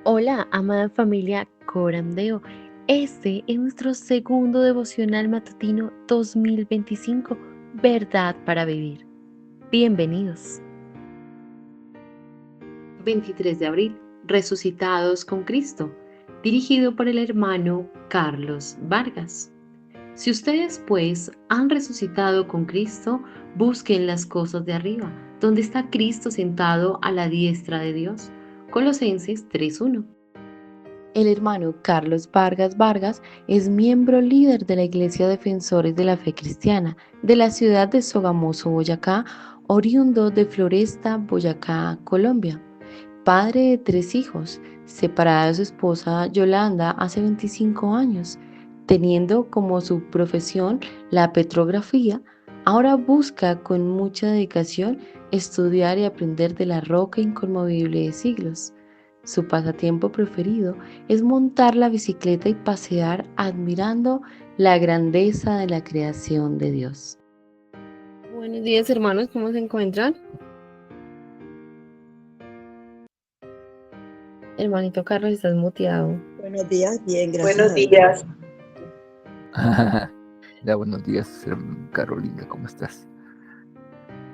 Hola, amada familia Corandeo. Este es nuestro segundo devocional matutino 2025, Verdad para Vivir. Bienvenidos. 23 de abril, Resucitados con Cristo, dirigido por el hermano Carlos Vargas. Si ustedes pues han resucitado con Cristo, busquen las cosas de arriba, donde está Cristo sentado a la diestra de Dios. Colosenses 3:1. El hermano Carlos Vargas es miembro líder de la Iglesia Defensores de la Fe Cristiana de la ciudad de Sogamoso, Boyacá, oriundo de Floresta, Boyacá, Colombia. Padre de 3 hijos, separada de su esposa Yolanda hace 25 años, teniendo como su profesión la petrografía, ahora busca con mucha dedicación estudiar y aprender de la roca inconmovible de siglos. Su pasatiempo preferido es montar la bicicleta y pasear admirando la grandeza de la creación de Dios. Buenos días, hermanos, ¿cómo se encuentran? Hermanito Carlos, estás muteado. Buenos días, bien, gracias Buenos a Dios. días. Ya, buenos días, Carolina, ¿cómo estás?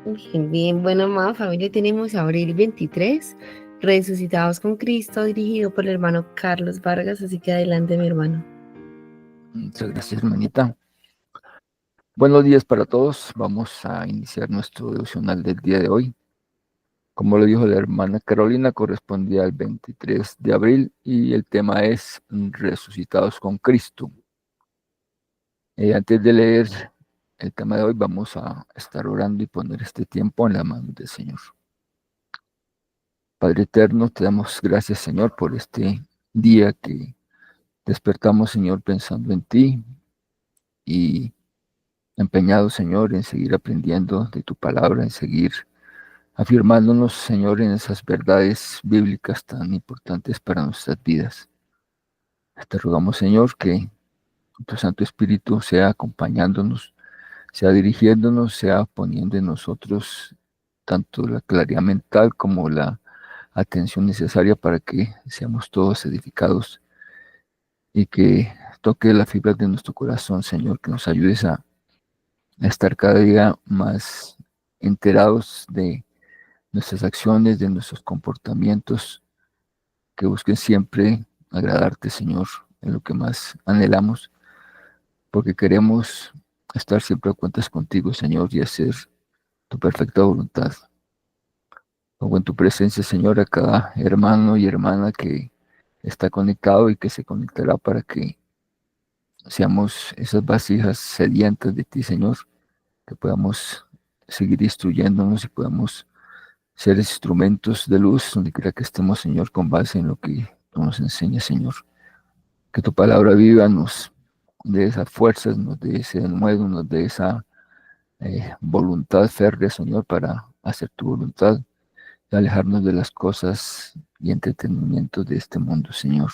Bien, bien. Bueno, amada familia, tenemos abril 23, Resucitados con Cristo, dirigido por el hermano Carlos Vargas, así que adelante, mi hermano. Muchas gracias, hermanita. Buenos días para todos. Vamos a iniciar nuestro devocional del día de hoy. Como lo dijo la hermana Carolina, correspondía al 23 de abril y el tema es Resucitados con Cristo. Antes de leer el tema de hoy, vamos a estar orando y poner este tiempo en la mano del Señor. Padre eterno, te damos gracias, Señor, por este día que despertamos, Señor, pensando en ti y empeñados, Señor, en seguir aprendiendo de tu palabra, en seguir afirmándonos, Señor, en esas verdades bíblicas tan importantes para nuestras vidas. Te rogamos, Señor, que tu Santo Espíritu sea acompañándonos, sea dirigiéndonos, sea poniendo en nosotros tanto la claridad mental como la atención necesaria para que seamos todos edificados y que toque las fibras de nuestro corazón, Señor, que nos ayudes a estar cada día más enterados de nuestras acciones, de nuestros comportamientos, que busquen siempre agradarte, Señor, en lo que más anhelamos, porque queremos estar siempre a cuentas contigo, Señor, y hacer tu perfecta voluntad. Pongo en tu presencia, Señor, a cada hermano y hermana que está conectado y que se conectará para que seamos esas vasijas sedientas de ti, Señor, que podamos seguir instruyéndonos y podamos ser instrumentos de luz donde quiera que estemos, Señor, con base en lo que tú nos enseñas, Señor. Que tu palabra viva nos dé esas fuerzas, nos dé ese denuedo, nos dé esa voluntad férrea, Señor, para hacer tu voluntad y alejarnos de las cosas y entretenimientos de este mundo, Señor.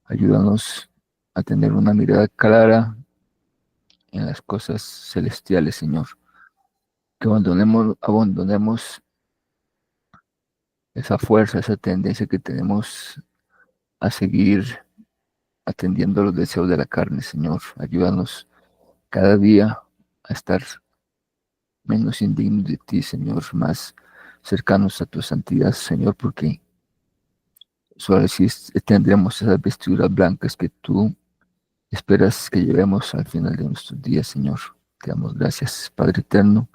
Ayúdanos a tener una mirada clara en las cosas celestiales, Señor. Que abandonemos esa fuerza, esa tendencia que tenemos a seguir atendiendo los deseos de la carne, Señor. Ayúdanos cada día a estar menos indignos de ti, Señor, más cercanos a tu santidad, Señor, porque solo así tendremos esas vestiduras blancas que tú esperas que llevemos al final de nuestros días, Señor. Te damos gracias, Padre eterno,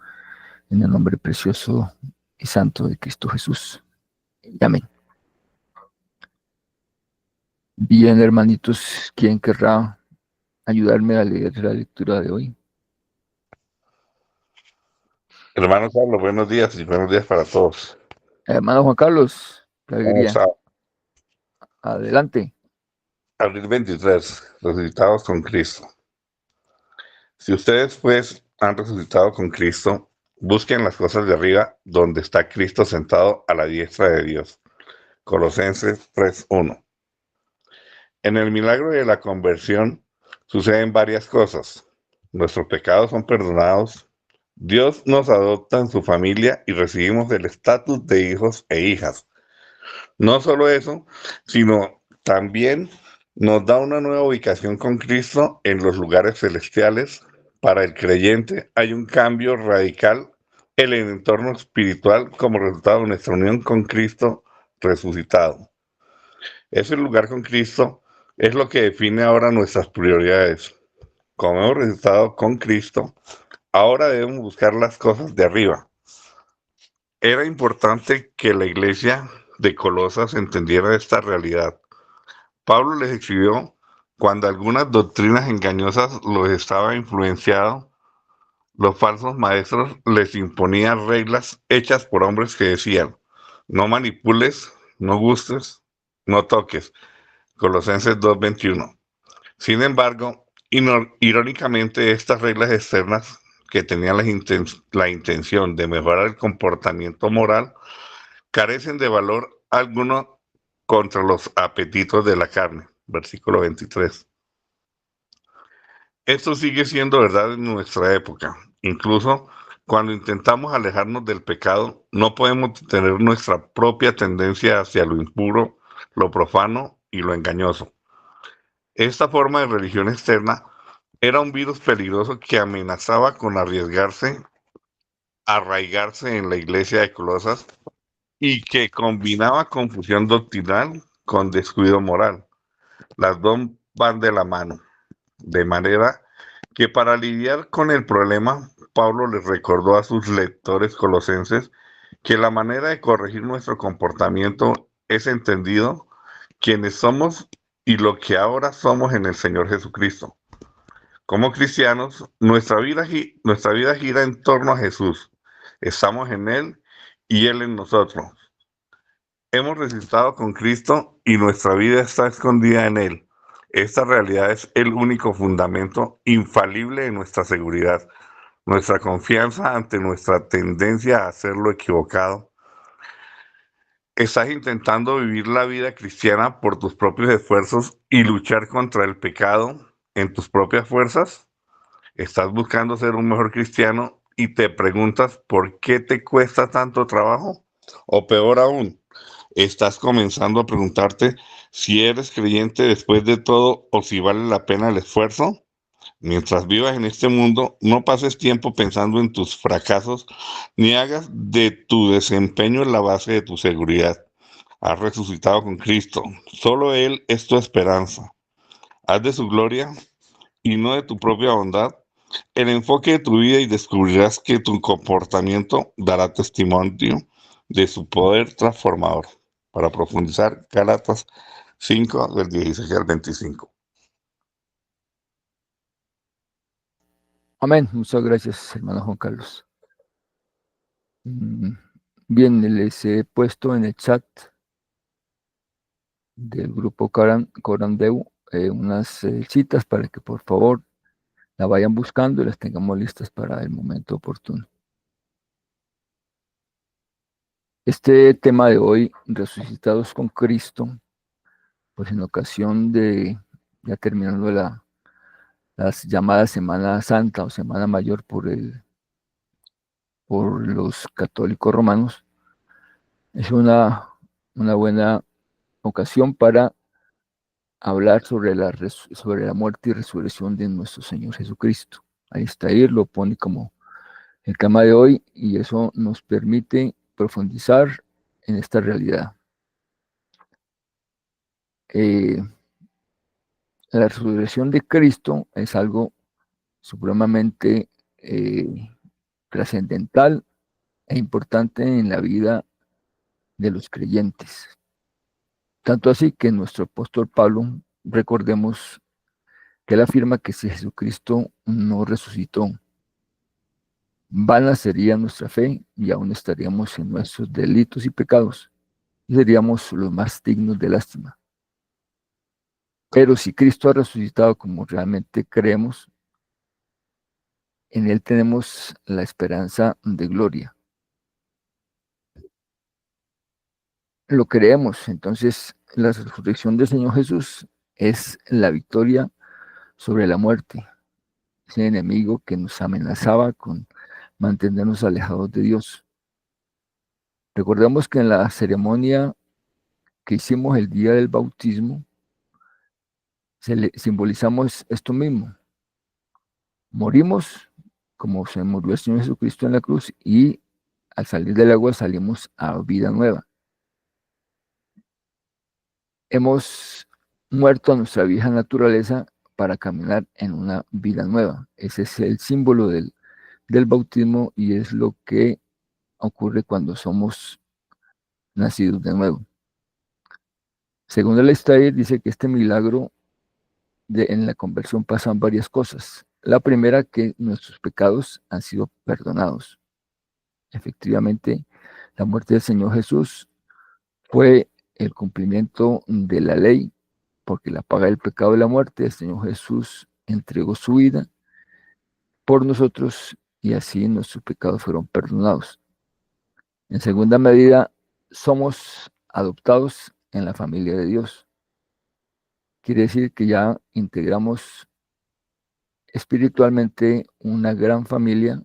en el nombre precioso y santo de Cristo Jesús. Amén. Bien, hermanitos, ¿quién querrá ayudarme a leer la lectura de hoy? Hermano Carlos, buenos días y buenos días para todos. Hermano Juan Carlos, qué alegría. Vamos a Adelante. abril 23, resucitados con Cristo. Si ustedes pues han resucitado con Cristo, busquen las cosas de arriba donde está Cristo sentado a la diestra de Dios. Colosenses 3:1. En el milagro de la conversión suceden varias cosas. Nuestros pecados son perdonados, Dios nos adopta en su familia y recibimos el estatus de hijos e hijas. No solo eso, sino también nos da una nueva ubicación con Cristo en los lugares celestiales. Para el creyente hay un cambio radical en el entorno espiritual como resultado de nuestra unión con Cristo resucitado. Ese lugar con Cristo es lo que define ahora nuestras prioridades. Como hemos resucitado con Cristo, ahora debemos buscar las cosas de arriba. Era importante que la iglesia de Colosas entendiera esta realidad. Pablo les escribió cuando algunas doctrinas engañosas los estaba influenciando. Los falsos maestros les imponían reglas hechas por hombres que decían, no manipules, no gustes, no toques. Colosenses 2:21. Sin embargo, irónicamente, estas reglas externas que tenían la intención de mejorar el comportamiento moral carecen de valor alguno contra los apetitos de la carne. Versículo 23. Esto sigue siendo verdad en nuestra época. Incluso cuando intentamos alejarnos del pecado, no podemos tener nuestra propia tendencia hacia lo impuro, lo profano y lo engañoso. Esta forma de religión externa era un virus peligroso que amenazaba con arraigarse en la iglesia de Colosas y que combinaba confusión doctrinal con descuido moral. Las dos van de la mano, de manera que para lidiar con el problema, Pablo les recordó a sus lectores colosenses que la manera de corregir nuestro comportamiento es entendido quienes somos y lo que ahora somos en el Señor Jesucristo. Como cristianos, nuestra vida gira en torno a Jesús. Estamos en Él y Él en nosotros. Hemos resucitado con Cristo y nuestra vida está escondida en Él. Esta realidad es el único fundamento infalible de nuestra seguridad, nuestra confianza ante nuestra tendencia a hacer lo equivocado. ¿Estás intentando vivir la vida cristiana por tus propios esfuerzos y luchar contra el pecado en tus propias fuerzas? ¿Estás buscando ser un mejor cristiano y te preguntas por qué te cuesta tanto trabajo? O peor aún, ¿estás comenzando a preguntarte si eres creyente después de todo o si vale la pena el esfuerzo? Mientras vivas en este mundo, no pases tiempo pensando en tus fracasos ni hagas de tu desempeño la base de tu seguridad. Has resucitado con Cristo. Solo Él es tu esperanza. Haz de su gloria y no de tu propia bondad el enfoque de tu vida y descubrirás que tu comportamiento dará testimonio de su poder transformador. Para profundizar, Gálatas 5, del 16 al 25. Amén. Muchas gracias, hermano Juan Carlos. Bien, les he puesto en el chat del grupo Corandeu unas citas para que por favor la vayan buscando y las tengamos listas para el momento oportuno. Este tema de hoy, resucitados con Cristo, pues en ocasión de, ya terminando las llamadas Semana Santa o Semana Mayor por los católicos romanos, es una buena ocasión para hablar sobre la muerte y resurrección de nuestro Señor Jesucristo. Ahí está, ahí lo pone como el tema de hoy y eso nos permite profundizar en esta realidad. La resurrección de Cristo es algo supremamente trascendental e importante en la vida de los creyentes. Tanto así que nuestro apóstol Pablo, recordemos que él afirma que si Jesucristo no resucitó, vana sería nuestra fe y aún estaríamos en nuestros delitos y pecados y seríamos los más dignos de lástima. Pero si Cristo ha resucitado como realmente creemos, en Él tenemos la esperanza de gloria. Lo creemos, entonces la resurrección del Señor Jesús es la victoria sobre la muerte, ese enemigo que nos amenazaba con mantenernos alejados de Dios. Recordemos que en la ceremonia que hicimos el día del bautismo, simbolizamos esto mismo. Morimos como se murió el Señor Jesucristo en la cruz y al salir del agua salimos a vida nueva. Hemos muerto a nuestra vieja naturaleza para caminar en una vida nueva. Ese es el símbolo del bautismo y es lo que ocurre cuando somos nacidos de nuevo. Según el Steyer, dice que este milagro en la conversión pasan varias cosas. La primera, que nuestros pecados han sido perdonados. Efectivamente, la muerte del Señor Jesús fue el cumplimiento de la ley, porque la paga del pecado de la muerte, el Señor Jesús entregó su vida por nosotros y así nuestros pecados fueron perdonados. En segunda medida, somos adoptados en la familia de Dios. Quiere decir que ya integramos espiritualmente una gran familia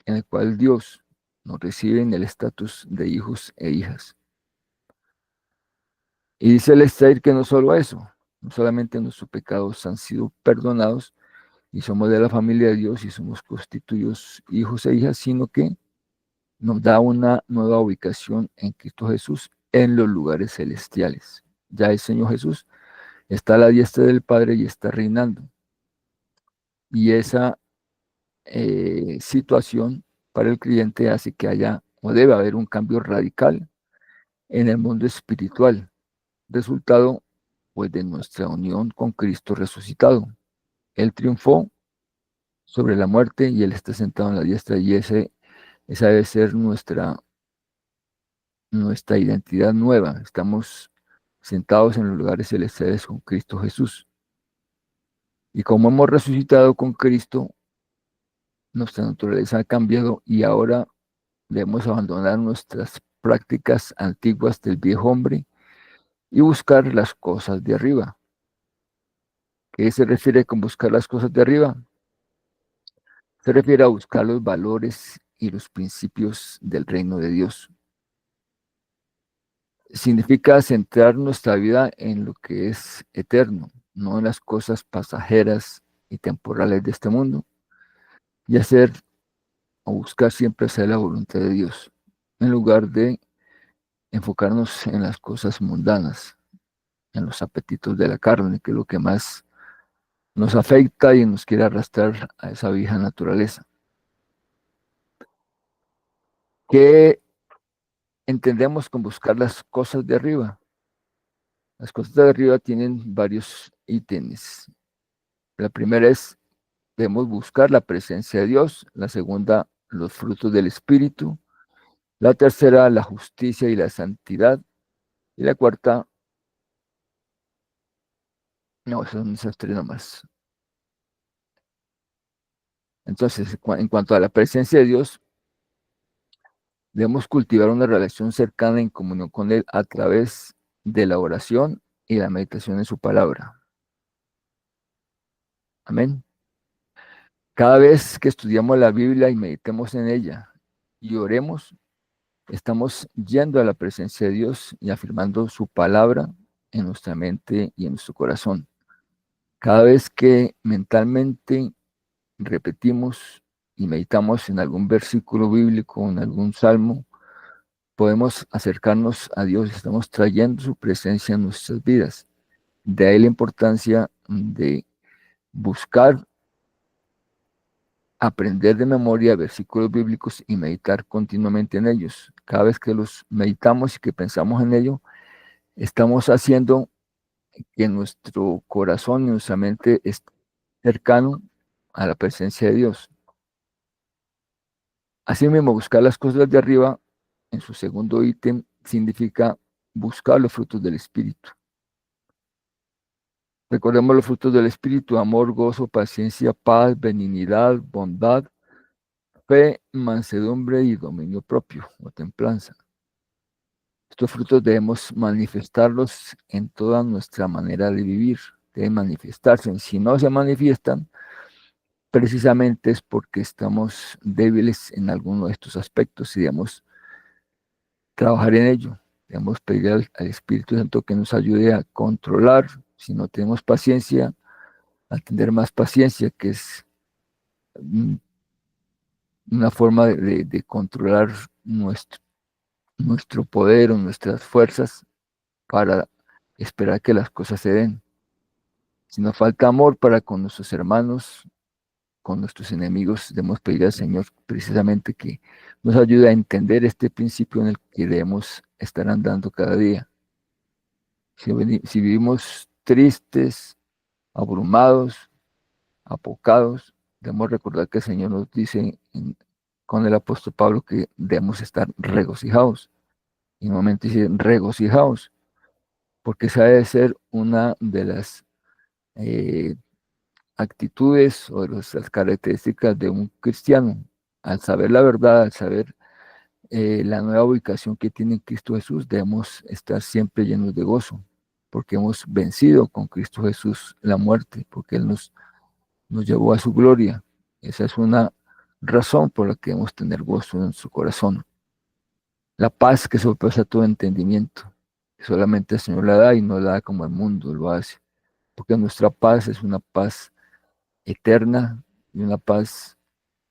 en la cual Dios nos recibe en el estatus de hijos e hijas. Y dice el Steyer que no solo eso, no solamente nuestros pecados han sido perdonados y somos de la familia de Dios y somos constituidos hijos e hijas, sino que nos da una nueva ubicación en Cristo Jesús en los lugares celestiales. Ya el Señor Jesús está a la diestra del Padre y está reinando. Y esa situación para el creyente hace que haya o debe haber un cambio radical en el mundo espiritual, resultado pues de nuestra unión con Cristo resucitado. Él triunfó sobre la muerte y Él está sentado en la diestra y esa debe ser nuestra identidad nueva. Estamos sentados en los lugares celestiales con Cristo Jesús. Y como hemos resucitado con Cristo, nuestra naturaleza ha cambiado y ahora debemos abandonar nuestras prácticas antiguas del viejo hombre y buscar las cosas de arriba. ¿Qué se refiere con buscar las cosas de arriba? Se refiere a buscar los valores y los principios del reino de Dios. Significa centrar nuestra vida en lo que es eterno, no en las cosas pasajeras y temporales de este mundo, y hacer o buscar siempre hacer la voluntad de Dios, en lugar de enfocarnos en las cosas mundanas, en los apetitos de la carne, que es lo que más nos afecta y nos quiere arrastrar a esa vieja naturaleza. ¿Qué entendemos con buscar las cosas de arriba? Las cosas de arriba tienen varios ítems. La primera es, debemos buscar la presencia de Dios. La segunda, los frutos del Espíritu. La tercera, la justicia y la santidad. Y la cuarta, no, son esas tres nomás. Entonces, en cuanto a la presencia de Dios, debemos cultivar una relación cercana en comunión con Él a través de la oración y la meditación en su palabra. Amén. Cada vez que estudiamos la Biblia y meditemos en ella y oremos, estamos yendo a la presencia de Dios y afirmando su palabra en nuestra mente y en nuestro corazón. Cada vez que mentalmente repetimos y meditamos en algún versículo bíblico, en algún salmo, podemos acercarnos a Dios, estamos trayendo su presencia en nuestras vidas. De ahí la importancia de buscar aprender de memoria versículos bíblicos y meditar continuamente en ellos. Cada vez que los meditamos y que pensamos en ello, estamos haciendo que nuestro corazón y nuestra mente esté cercano a la presencia de Dios. Asimismo, buscar las cosas de arriba, en su segundo ítem, significa buscar los frutos del Espíritu. Recordemos los frutos del Espíritu: amor, gozo, paciencia, paz, benignidad, bondad, fe, mansedumbre y dominio propio o templanza. Estos frutos debemos manifestarlos en toda nuestra manera de vivir, deben manifestarse. Si no se manifiestan, precisamente es porque estamos débiles en alguno de estos aspectos y debemos trabajar en ello. Debemos pedir al Espíritu Santo que nos ayude a controlar, si no tenemos paciencia, a tener más paciencia, que es una forma de controlar nuestro poder o nuestras fuerzas para esperar que las cosas se den. Si nos falta amor para con nuestros hermanos, con nuestros enemigos, debemos pedir al Señor precisamente que nos ayude a entender este principio en el que debemos estar andando cada día. Si vivimos tristes, abrumados, apocados, debemos recordar que el Señor nos dice con el apóstol Pablo que debemos estar regocijados. Y nuevamente dice regocijados, porque esa debe ser una de las actitudes o de las características de un cristiano. Al saber la verdad, al saber la nueva ubicación que tiene Cristo Jesús, debemos estar siempre llenos de gozo, porque hemos vencido con Cristo Jesús la muerte, porque Él nos llevó a su gloria. Esa es una razón por la que debemos tener gozo en su corazón. La paz que sobrepasa todo entendimiento, que solamente el Señor la da y no la da como el mundo lo hace, porque nuestra paz es una paz eterna y una paz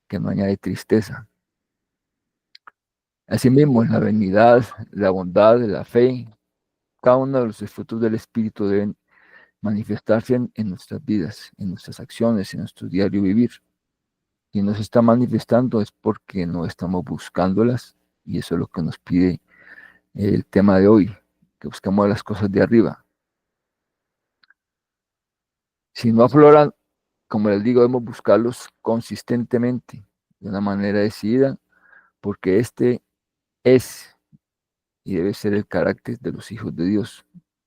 que no añade tristeza. Asimismo, la benignidad, la bondad, la fe, cada uno de los frutos del Espíritu deben manifestarse en nuestras vidas, en nuestras acciones, en nuestro diario vivir. Y no se está manifestando es porque no estamos buscándolas, y eso es lo que nos pide el tema de hoy, que buscamos las cosas de arriba. Si no afloran, como les digo, debemos buscarlos consistentemente, de una manera decidida, porque este es y debe ser el carácter de los hijos de Dios.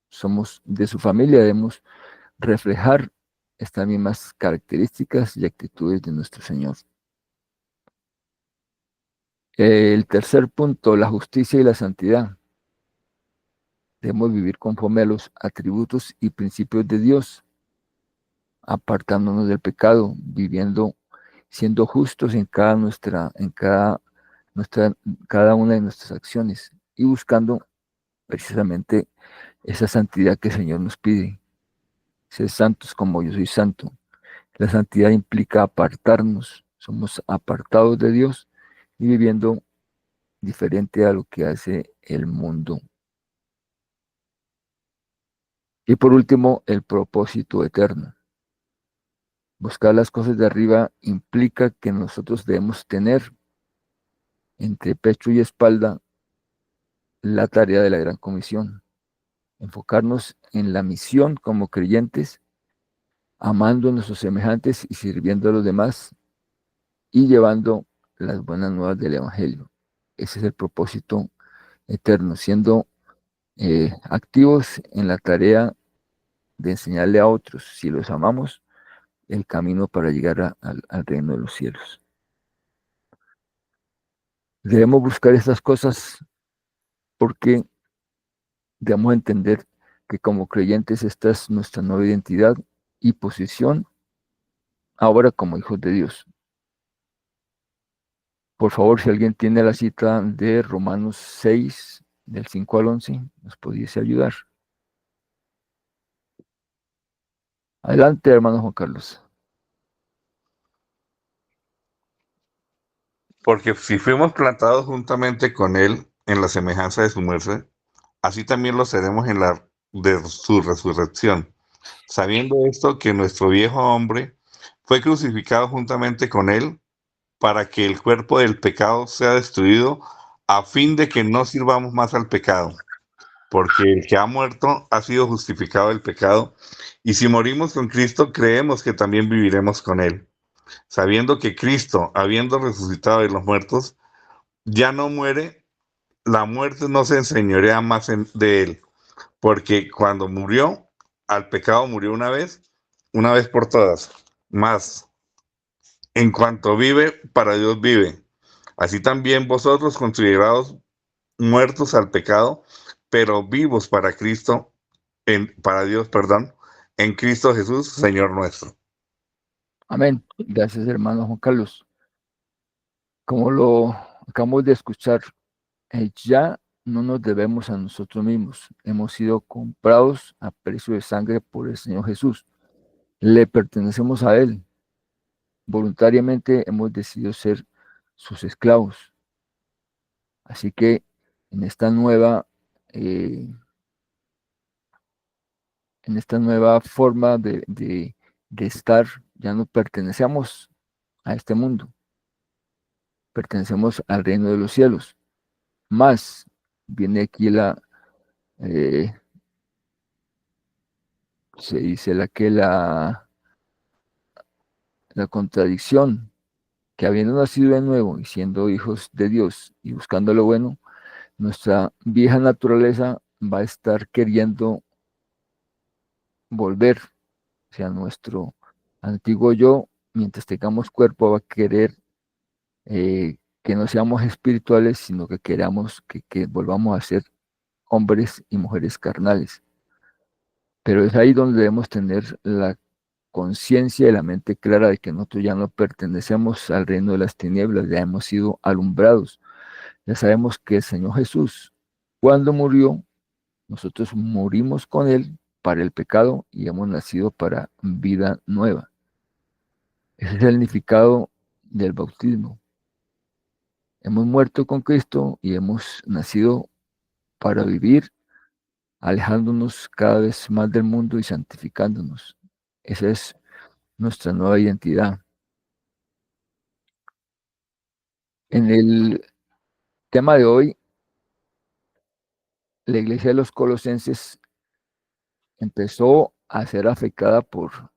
Somos de su familia, debemos reflejar estas mismas características y actitudes de nuestro Señor. El tercer punto, la justicia y la santidad. Debemos vivir conforme a los atributos y principios de Dios, apartándonos del pecado, viviendo, siendo justos en cada una de nuestras acciones y buscando precisamente esa santidad que el Señor nos pide. Ser santos como yo soy santo. La santidad implica apartarnos, somos apartados de Dios y viviendo diferente a lo que hace el mundo. Y por último, el propósito eterno. Buscar las cosas de arriba implica que nosotros debemos tener entre pecho y espalda la tarea de la gran comisión, enfocarnos en la misión como creyentes, amando a nuestros semejantes y sirviendo a los demás y llevando las buenas nuevas del Evangelio. Ese es el propósito eterno, siendo activos en la tarea de enseñarle a otros, si los amamos, el camino para llegar al reino de los cielos. Debemos buscar estas cosas porque debemos entender que como creyentes esta es nuestra nueva identidad y posición ahora como hijos de Dios. Por favor, si alguien tiene la cita de Romanos 6, del 5 al 11, nos pudiese ayudar. Adelante, hermano Juan Carlos. Porque si fuimos plantados juntamente con Él en la semejanza de su muerte, así también lo seremos en la de su resurrección, sabiendo esto que nuestro viejo hombre fue crucificado juntamente con Él para que el cuerpo del pecado sea destruido, a fin de que no sirvamos más al pecado, porque el que ha muerto ha sido justificado del pecado, y si morimos con Cristo, creemos que también viviremos con Él, sabiendo que Cristo, habiendo resucitado de los muertos, ya no muere, la muerte no se enseñorea más de Él, porque cuando murió, al pecado murió una vez por todas, más en cuanto vive, para Dios vive. Así también vosotros considerados muertos al pecado, pero vivos para Cristo, para Dios, perdón, en Cristo Jesús, Señor nuestro. Amén. Gracias, hermano Juan Carlos. Como lo acabamos de escuchar, ya no nos debemos a nosotros mismos. Hemos sido comprados a precio de sangre por el Señor Jesús. Le pertenecemos a Él. Voluntariamente hemos decidido ser sus esclavos. Así que en esta nueva, eh, en esta nueva forma de estar, ya no pertenecemos a este mundo, pertenecemos al reino de los cielos. Más viene aquí eh, se dice la contradicción, que habiendo nacido de nuevo y siendo hijos de Dios y buscando lo bueno, nuestra vieja naturaleza va a estar queriendo volver, o sea, nuestro antiguo yo, mientras tengamos cuerpo, va a querer que no seamos espirituales, sino que queramos que volvamos a ser hombres y mujeres carnales. Pero es ahí donde debemos tener la conciencia y la mente clara de que nosotros ya no pertenecemos al reino de las tinieblas, ya hemos sido alumbrados. Ya sabemos que el Señor Jesús, cuando murió, nosotros morimos con Él para el pecado y hemos nacido para vida nueva. Ese es el significado del bautismo. Hemos muerto con Cristo y hemos nacido para vivir alejándonos cada vez más del mundo y santificándonos. Esa es nuestra nueva identidad. En el tema de hoy, la iglesia de los colosenses empezó a ser afectada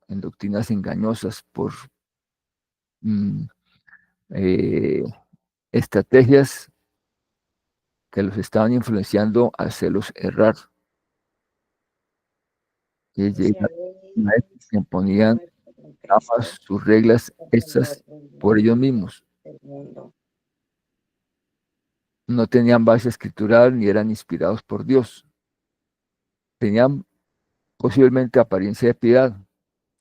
en doctrinas engañosas, por mm, eh, estrategias que los estaban influenciando a hacerlos errar. Y llegaron a que imponían más sus reglas hechas por ellos mismos. No tenían base escritural ni eran inspirados por Dios. Tenían posiblemente apariencia de piedad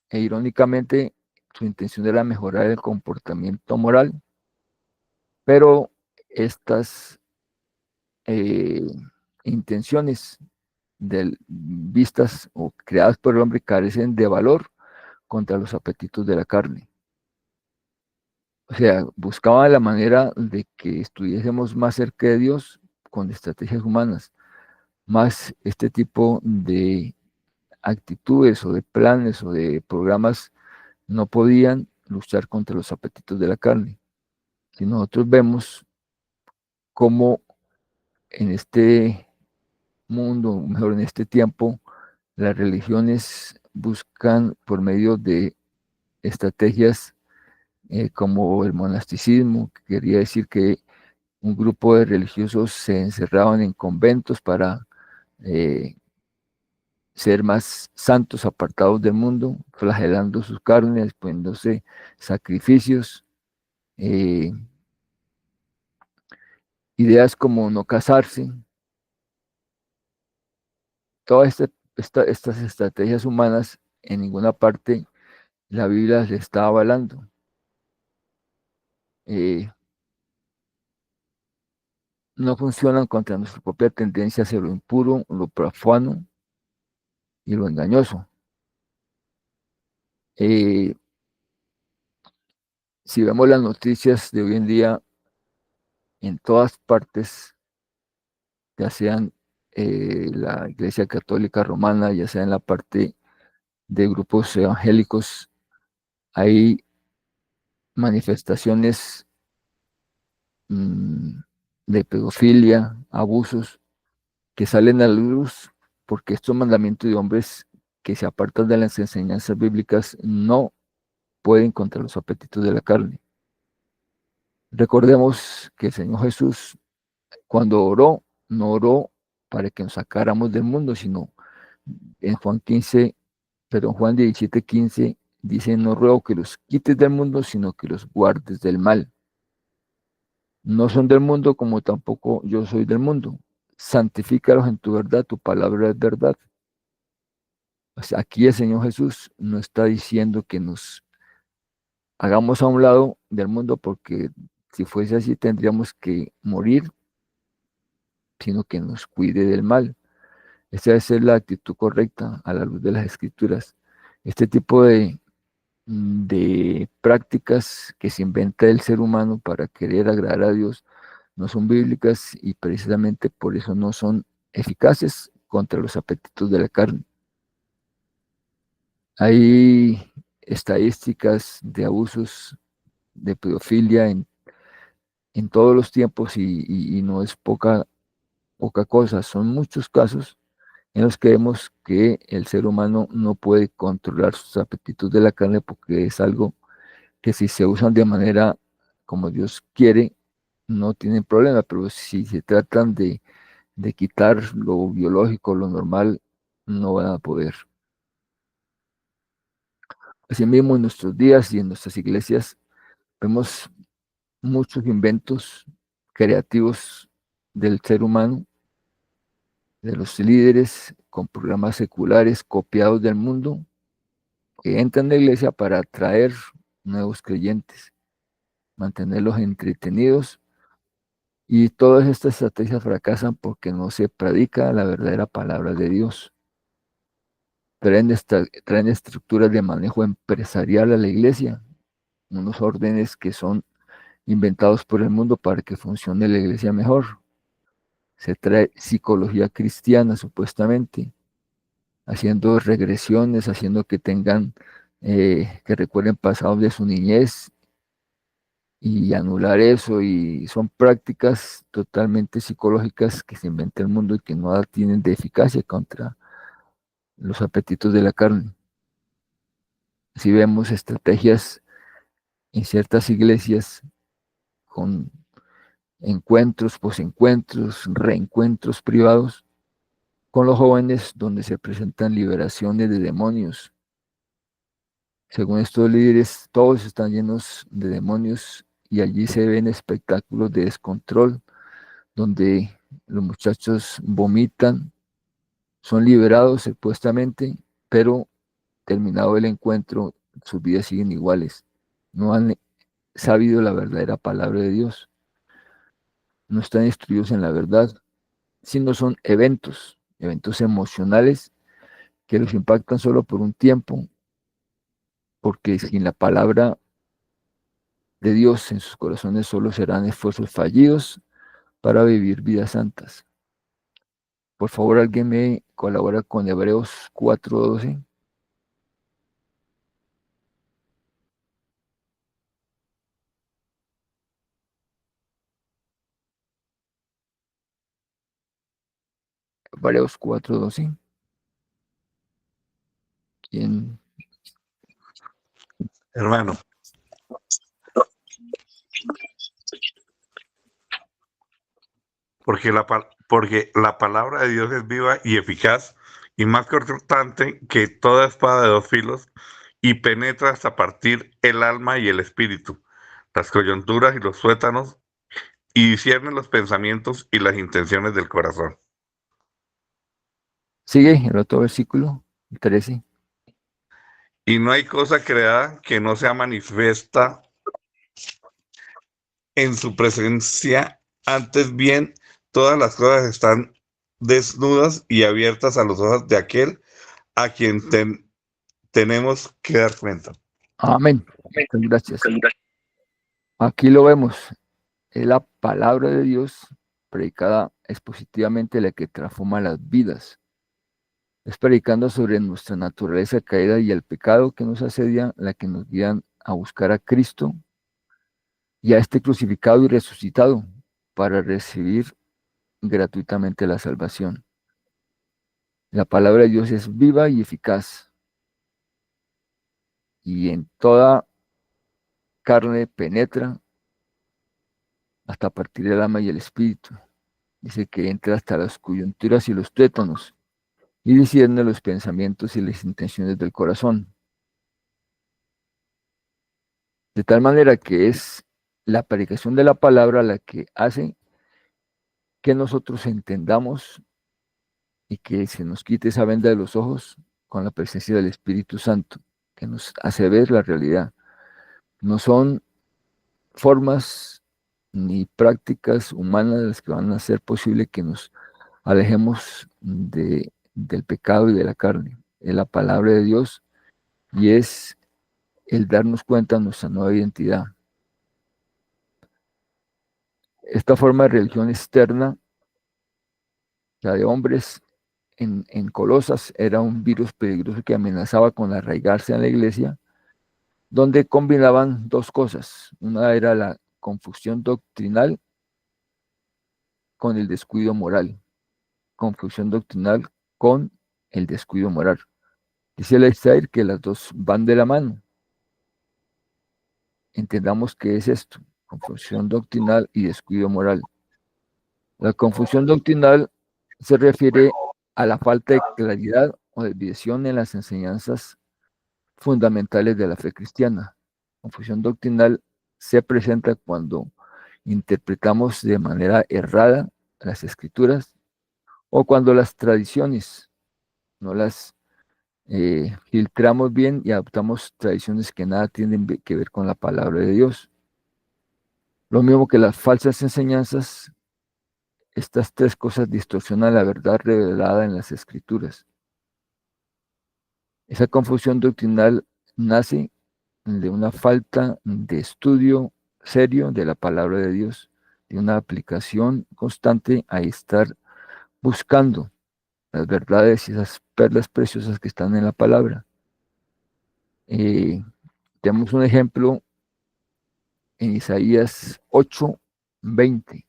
e irónicamente su intención era mejorar el comportamiento moral, pero estas intenciones vistas o creadas por el hombre carecen de valor contra los apetitos de la carne. O sea, buscaban la manera de que estuviésemos más cerca de Dios con estrategias humanas, más este tipo de actitudes o de planes o de programas no podían luchar contra los apetitos de la carne. Si nosotros vemos cómo en este mundo, mejor en este tiempo, las religiones buscan por medio de estrategias como el monasticismo, que quería decir que un grupo de religiosos se encerraban en conventos para eh, ser más santos, apartados del mundo, flagelando sus carnes, poniéndose sacrificios, eh, ideas como no casarse, todas estas estrategias humanas en ninguna parte la Biblia les está avalando. No funcionan contra nuestra propia tendencia hacia lo impuro, lo profano y lo engañoso. Si vemos las noticias de hoy en día, en todas partes, ya sean la Iglesia Católica Romana, ya sea en la parte de grupos evangélicos, hay manifestaciones de pedofilia, abusos, que salen a la luz porque estos mandamientos de hombres que se apartan de las enseñanzas bíblicas no pueden contra los apetitos de la carne. Recordemos que el Señor Jesús, cuando oró, no oró para que nos sacáramos del mundo, sino en Juan 17:15 dice: no ruego que los quites del mundo, sino que los guardes del mal. No son del mundo, como tampoco yo soy del mundo. Santifícalos en tu verdad, tu palabra es verdad. O sea, aquí el Señor Jesús no está diciendo que nos hagamos a un lado del mundo, porque si fuese así tendríamos que morir sino que nos cuide del mal. Esa debe ser la actitud correcta a la luz de las Escrituras. Este tipo de prácticas que se inventa el ser humano para querer agradar a Dios no son bíblicas y precisamente por eso no son eficaces contra los apetitos de la carne. Hay estadísticas de abusos de pedofilia en todos los tiempos y no es poca cosa, son muchos casos en los que vemos que el ser humano no puede controlar sus apetitos de la carne porque es algo que si se usan de manera como Dios quiere, no tienen problema, pero si se tratan de quitar lo biológico, lo normal, no van a poder. Asimismo, en nuestros días y en nuestras iglesias vemos muchos inventos creativos del ser humano, de los líderes con programas seculares copiados del mundo, que entran a la iglesia para atraer nuevos creyentes, mantenerlos entretenidos, y todas estas estrategias fracasan porque no se predica la verdadera palabra de Dios. Traen estructuras de manejo empresarial a la iglesia, unos órdenes que son inventados por el mundo para que funcione la iglesia mejor. Se trae psicología cristiana, supuestamente, haciendo regresiones, haciendo que tengan, que recuerden pasados de su niñez y anular eso. Y son prácticas totalmente psicológicas que se inventa el mundo y que no tienen de eficacia contra los apetitos de la carne. Si vemos estrategias en ciertas iglesias con encuentros, posencuentros, reencuentros privados con los jóvenes donde se presentan liberaciones de demonios. Según estos líderes, todos están llenos de demonios y allí se ven espectáculos de descontrol donde los muchachos vomitan, son liberados supuestamente, pero terminado el encuentro, sus vidas siguen iguales. No han sabido la verdadera palabra de Dios, no están instruidos en la verdad, sino son eventos emocionales que los impactan solo por un tiempo, porque sin la palabra de Dios en sus corazones solo serán esfuerzos fallidos para vivir vidas santas. Por favor, alguien me colabora con Hebreos 4:12. Hebreos 4:12. ¿Quién? Hermano, porque la palabra de Dios es viva y eficaz y más cortante que toda espada de dos filos y penetra hasta partir el alma y el espíritu, las coyunturas y los tuétanos y discierne los pensamientos y las intenciones del corazón. Sigue el otro versículo, 13. Y no hay cosa creada que no sea manifiesta en su presencia, antes bien, todas las cosas están desnudas y abiertas a los ojos de aquel a quien tenemos que dar cuenta. Amén. Muchas gracias. Aquí lo vemos. Es la palabra de Dios predicada expositivamente la que transforma las vidas. Es predicando sobre nuestra naturaleza caída y el pecado que nos asedia, la que nos guían a buscar a Cristo y a este crucificado y resucitado para recibir gratuitamente la salvación. La palabra de Dios es viva y eficaz y en toda carne penetra hasta partir el alma y el espíritu. Dice que entra hasta las coyunturas y los tuétanos y discierne los pensamientos y las intenciones del corazón. De tal manera que es la predicación de la palabra la que hace que nosotros entendamos y que se nos quite esa venda de los ojos con la presencia del Espíritu Santo, que nos hace ver la realidad. No son formas ni prácticas humanas las que van a hacer posible que nos alejemos del pecado y de la carne. Es la palabra de Dios y es el darnos cuenta de nuestra nueva identidad. Esta forma de religión externa, la de hombres en Colosas, era un virus peligroso que amenazaba con arraigarse en la iglesia, donde combinaban dos cosas. Una era la confusión doctrinal con el descuido moral. Confusión doctrinal con el descuido moral. Dice Lifestyle que las dos van de la mano. Entendamos qué es esto: confusión doctrinal y descuido moral. La confusión doctrinal se refiere a la falta de claridad o desviación en las enseñanzas fundamentales de la fe cristiana. Confusión doctrinal se presenta cuando interpretamos de manera errada las escrituras o cuando las tradiciones no las filtramos bien y adoptamos tradiciones que nada tienen que ver con la palabra de Dios. Lo mismo que las falsas enseñanzas, estas tres cosas distorsionan la verdad revelada en las escrituras. Esa confusión doctrinal nace de una falta de estudio serio de la palabra de Dios, de una aplicación constante a estar buscando las verdades y esas perlas preciosas que están en la palabra. Tenemos un ejemplo en Isaías 8:20.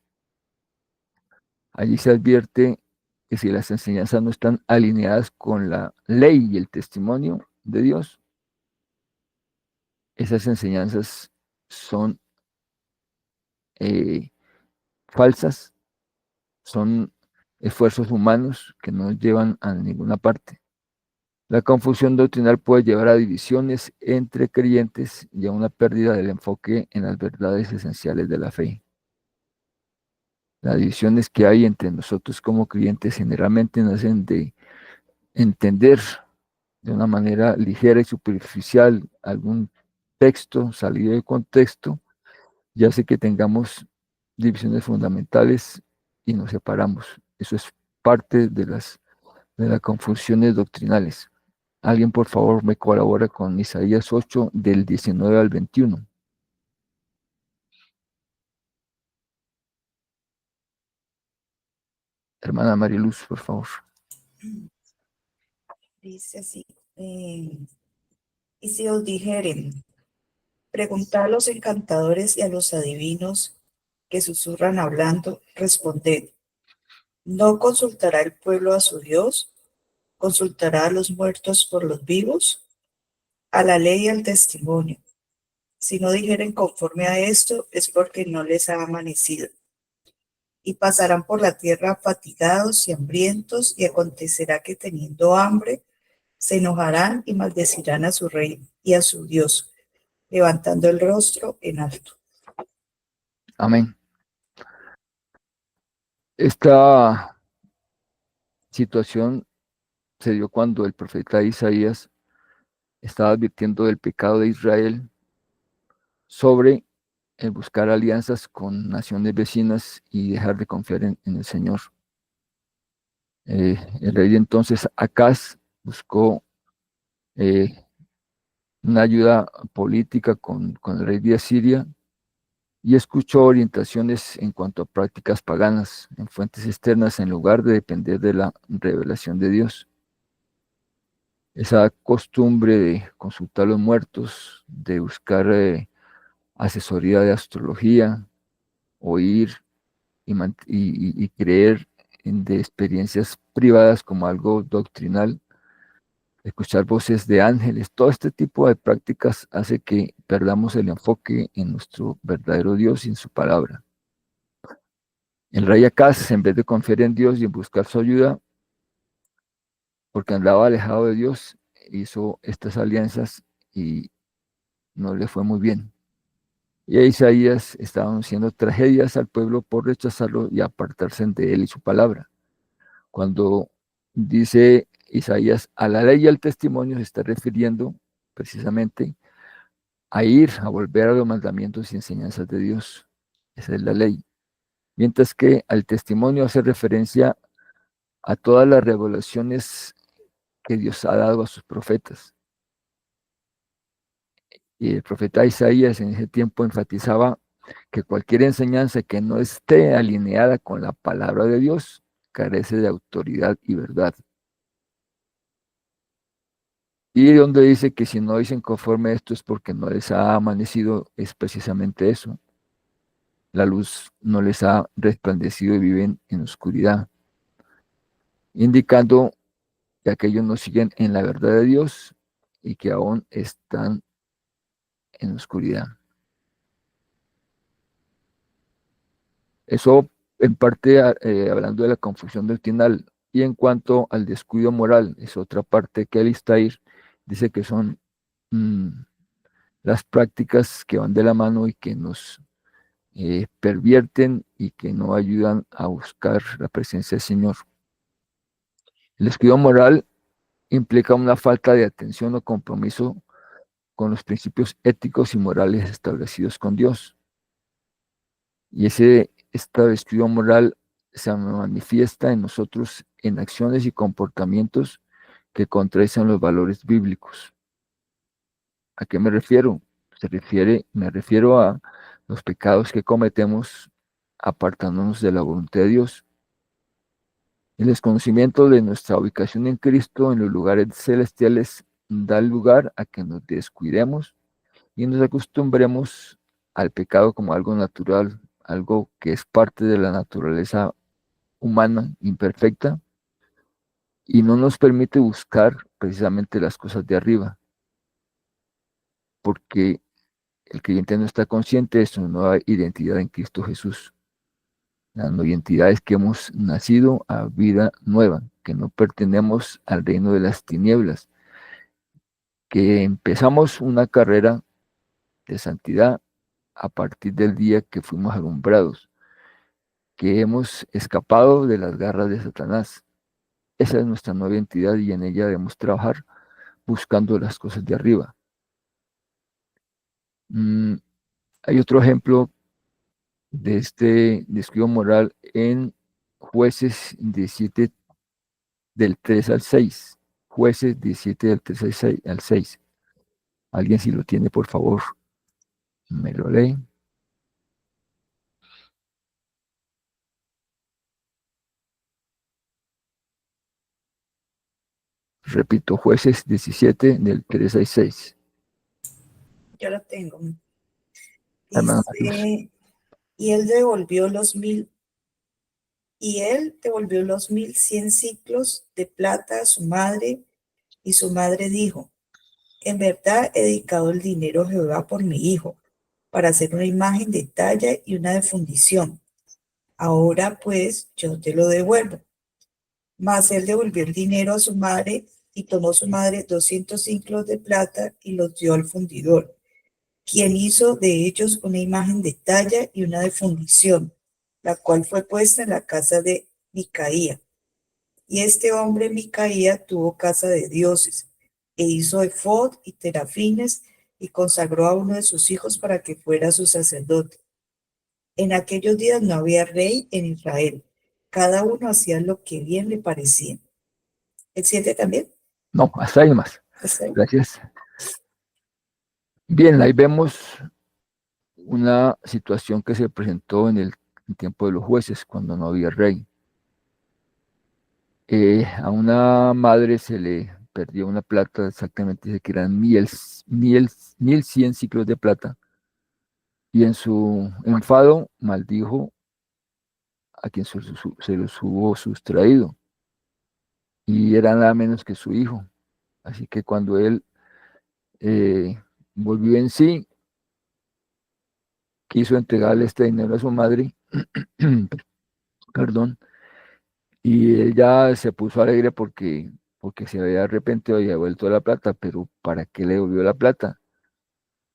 Allí se advierte que si las enseñanzas no están alineadas con la ley y el testimonio de Dios, esas enseñanzas son falsas, son esfuerzos humanos que no llevan a ninguna parte. La confusión doctrinal puede llevar a divisiones entre creyentes y a una pérdida del enfoque en las verdades esenciales de la fe. Las divisiones que hay entre nosotros como creyentes generalmente nacen de entender de una manera ligera y superficial algún texto salido de contexto, y hace que tengamos divisiones fundamentales y nos separamos. Eso es parte de las confusiones doctrinales. Alguien, por favor, me colabora con Isaías 8, del 19 al 21. Hermana Mariluz, por favor. Dice así, y si os dijeren, preguntad a los encantadores y a los adivinos que susurran hablando, responded, ¿no consultará el pueblo a su Dios? ¿Consultará a los muertos por los vivos? A la ley y al testimonio. Si no dijeren conforme a esto, es porque no les ha amanecido. Y pasarán por la tierra fatigados y hambrientos, y acontecerá que teniendo hambre, se enojarán y maldecirán a su rey y a su Dios, levantando el rostro en alto. Amén. Esta situación se dio cuando el profeta Isaías estaba advirtiendo del pecado de Israel sobre el buscar alianzas con naciones vecinas y dejar de confiar en el Señor. El rey entonces Acaz buscó una ayuda política con el rey de Asiria y escuchó orientaciones en cuanto a prácticas paganas en fuentes externas en lugar de depender de la revelación de Dios. Esa costumbre de consultar a los muertos, de buscar asesoría de astrología, oír y creer de experiencias privadas como algo doctrinal, escuchar voces de ángeles, todo este tipo de prácticas hace que perdamos el enfoque en nuestro verdadero Dios y en su palabra. El rey Acaz, en vez de confiar en Dios y en buscar su ayuda, porque andaba alejado de Dios, hizo estas alianzas y no le fue muy bien. Y a Isaías estaba anunciando tragedias al pueblo por rechazarlo y apartarse de él y su palabra. Cuando dice Isaías a la ley y al testimonio, se está refiriendo precisamente a ir, a volver a los mandamientos y enseñanzas de Dios. Esa es la ley. Mientras que al testimonio hace referencia a todas las revelaciones que Dios ha dado a sus profetas. Y el profeta Isaías en ese tiempo enfatizaba que cualquier enseñanza que no esté alineada con la palabra de Dios carece de autoridad y verdad. Y donde dice que si no dicen conforme a esto es porque no les ha amanecido, es precisamente eso. La luz no les ha resplandecido y viven en oscuridad, indicando que aquellos no siguen en la verdad de Dios y que aún están en oscuridad. Eso en parte hablando de la confusión doctrinal. Y en cuanto al descuido moral, es otra parte que Alistair dice que son las prácticas que van de la mano y que nos pervierten y que no ayudan a buscar la presencia del Señor. El descuido moral implica una falta de atención o compromiso con los principios éticos y morales establecidos con Dios. Y ese descuido moral se manifiesta en nosotros en acciones y comportamientos que contradicen los valores bíblicos. ¿A qué me refiero? Me refiero a los pecados que cometemos apartándonos de la voluntad de Dios. El desconocimiento de nuestra ubicación en Cristo en los lugares celestiales da lugar a que nos descuidemos y nos acostumbremos al pecado como algo natural, algo que es parte de la naturaleza humana, imperfecta, y no nos permite buscar precisamente las cosas de arriba, porque el creyente no está consciente de su nueva identidad en Cristo Jesús. La nueva identidad es que hemos nacido a vida nueva, que no pertenecemos al reino de las tinieblas, que empezamos una carrera de santidad a partir del día que fuimos alumbrados, que hemos escapado de las garras de Satanás. Esa es nuestra nueva identidad y en ella debemos trabajar buscando las cosas de arriba. Hay otro ejemplo de este descuido moral en Jueces 17 del 3 al 6. Jueces 17 del 3 al 6. Alguien si lo tiene, por favor, me lo lee. Repito, Jueces 17 del 3 al 6. Yo lo tengo. Hermano Jesús. Dice, y él devolvió los 1,100 ciclos de plata a su madre, y su madre dijo, en verdad he dedicado el dinero a Jehová por mi hijo, para hacer una imagen de talla y una de fundición. Ahora pues yo te lo devuelvo. Mas él devolvió el dinero a su madre, y tomó su madre 200 ciclos de plata y los dio al fundidor, quien hizo de ellos una imagen de talla y una de fundición, la cual fue puesta en la casa de Micaía. Y este hombre Micaía tuvo casa de dioses, e hizo efod y terafines, y consagró a uno de sus hijos para que fuera su sacerdote. En aquellos días no había rey en Israel, cada uno hacía lo que bien le parecía. ¿El 7 también? No, hasta ahí más. ¿Hasta ahí? Gracias. Bien, ahí vemos una situación que se presentó en el tiempo de los jueces, cuando no había rey. A una madre se le perdió una plata, exactamente dice que eran 1,100 ciclos de plata, y en su enfado maldijo a quien se los hubo sustraído, y era nada menos que su hijo. Así que cuando él volvió en sí, quiso entregarle este dinero a su madre, perdón, y ella se puso alegre porque se había arrepentido y había devuelto la plata, pero ¿para qué le devolvió la plata?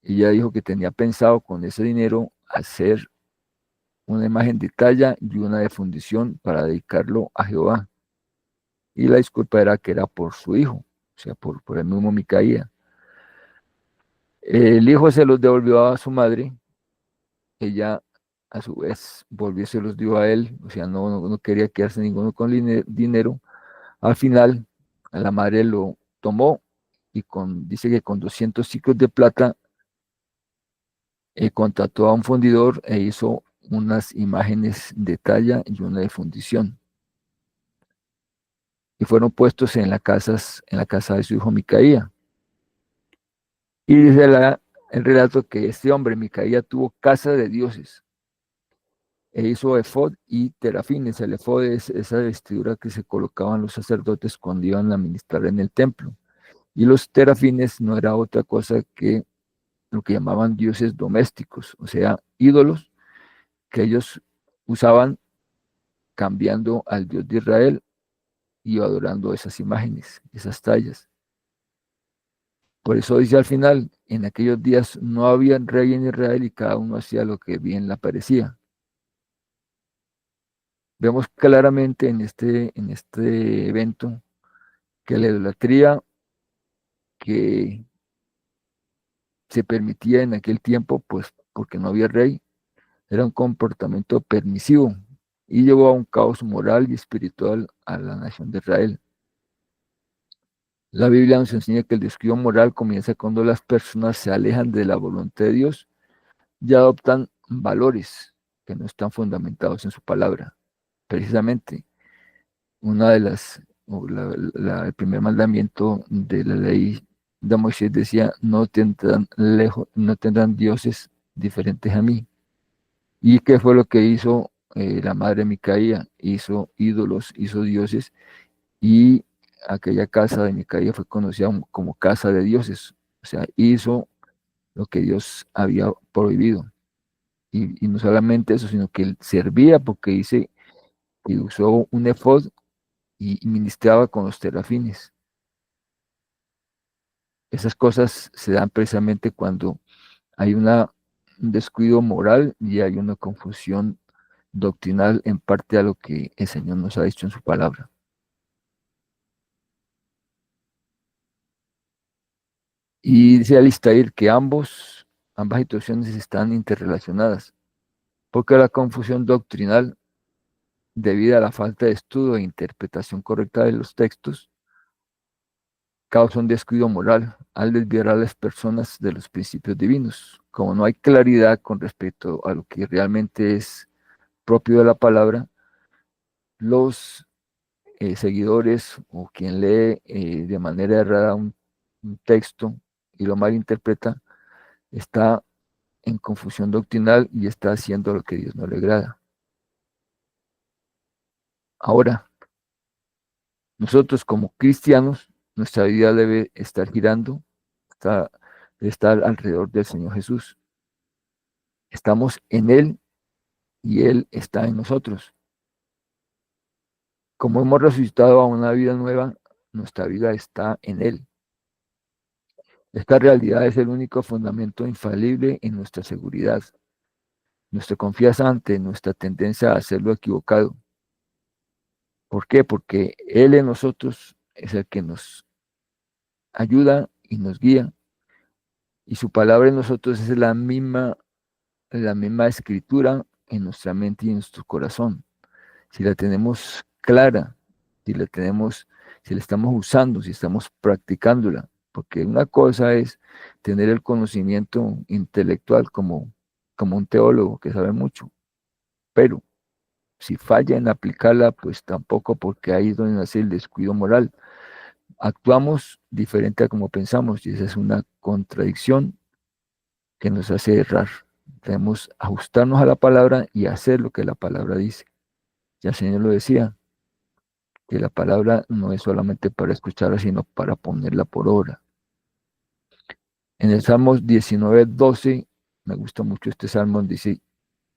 Ella dijo que tenía pensado con ese dinero hacer una imagen de talla y una de fundición para dedicarlo a Jehová. Y la disculpa era que era por su hijo, o sea, por el mismo Micaía. El hijo se los devolvió a su madre. Ella a su vez volvió y se los dio a él, o sea, no quería quedarse ninguno con dinero. Al final, la madre lo tomó y dice que con 200 ciclos de plata contrató a un fundidor e hizo unas imágenes de talla y una de fundición. Y fueron puestos en la casa de su hijo Micaía. Y dice el relato que este hombre, Micaía, tuvo casa de dioses e hizo efod y terafines. El efod es esa vestidura que se colocaban los sacerdotes cuando iban a ministrar en el templo. Y los terafines no era otra cosa que lo que llamaban dioses domésticos, o sea, ídolos que ellos usaban cambiando al Dios de Israel y adorando esas imágenes, esas tallas. Por eso dice al final, en aquellos días no había rey en Israel y cada uno hacía lo que bien le parecía. Vemos claramente en este evento que la idolatría que se permitía en aquel tiempo, pues porque no había rey, era un comportamiento permisivo y llevó a un caos moral y espiritual a la nación de Israel. La Biblia nos enseña que el descuido moral comienza cuando las personas se alejan de la voluntad de Dios y adoptan valores que no están fundamentados en su palabra. Precisamente, el primer mandamiento de la ley de Moisés decía, no tendrán dioses diferentes a mí. ¿Y qué fue lo que hizo la madre Micaía? Hizo ídolos, hizo dioses, y aquella casa de Micaía fue conocida como casa de dioses. O sea, hizo lo que Dios había prohibido. Y no solamente eso, sino que él servía, porque dice que usó un efod y ministraba con los terafines. Esas cosas se dan precisamente cuando hay un descuido moral y hay una confusión doctrinal en parte a lo que el Señor nos ha dicho en su palabra. Y dice Alistair que ambas situaciones están interrelacionadas, porque la confusión doctrinal, debido a la falta de estudio e interpretación correcta de los textos, causa un descuido moral al desviar a las personas de los principios divinos. Como no hay claridad con respecto a lo que realmente es propio de la palabra, los seguidores o quien lee de manera errada un texto y lo malinterpreta, está en confusión doctrinal y está haciendo lo que a Dios no le agrada. Ahora, nosotros como cristianos, nuestra vida debe estar girando, debe estar alrededor del Señor Jesús. Estamos en Él y Él está en nosotros. Como hemos resucitado a una vida nueva, nuestra vida está en Él. Esta realidad es el único fundamento infalible en nuestra seguridad, nuestra confianza ante nuestra tendencia a hacer lo equivocado. ¿Por qué? Porque Él en nosotros es el que nos ayuda y nos guía, y su palabra en nosotros es la misma escritura en nuestra mente y en nuestro corazón. Si la tenemos clara, si la estamos usando, si estamos practicándola, porque una cosa es tener el conocimiento intelectual como un teólogo que sabe mucho, pero si falla en aplicarla, pues tampoco, porque ahí es donde nace el descuido moral. Actuamos diferente a como pensamos y esa es una contradicción que nos hace errar. Debemos ajustarnos a la palabra y hacer lo que la palabra dice. Ya el Señor lo decía, que la palabra no es solamente para escucharla, sino para ponerla por obra. En el Salmo 19:12, me gusta mucho este salmo, dice,